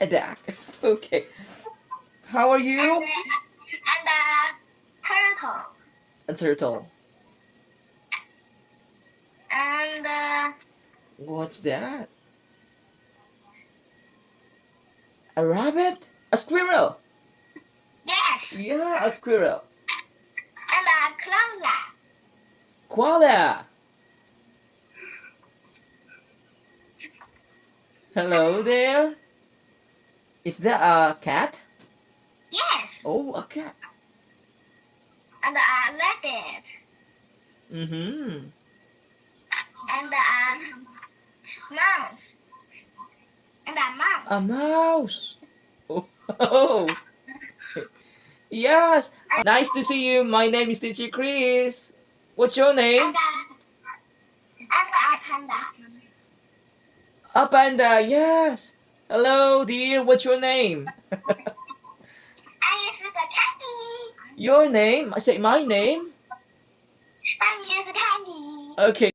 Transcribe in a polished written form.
A duck. Okay. How are you? And a turtle. A turtle. And What's that? A rabbit? A squirrel? yes, Yeah, a squirrel. and a koala. Koala. Hello there. Is that a cat? Yes, Oh, a cat. and a rabbit. Mm-hmm. And a mouse. And a A mouse. mouse. Oh, yes. Nice to see you. My name is Teacher Chris. What's your name? And a panda. A panda. Yes. Hello, dear. What's your name? I use the candy. Your name? I say my name. I use the candy. Okay.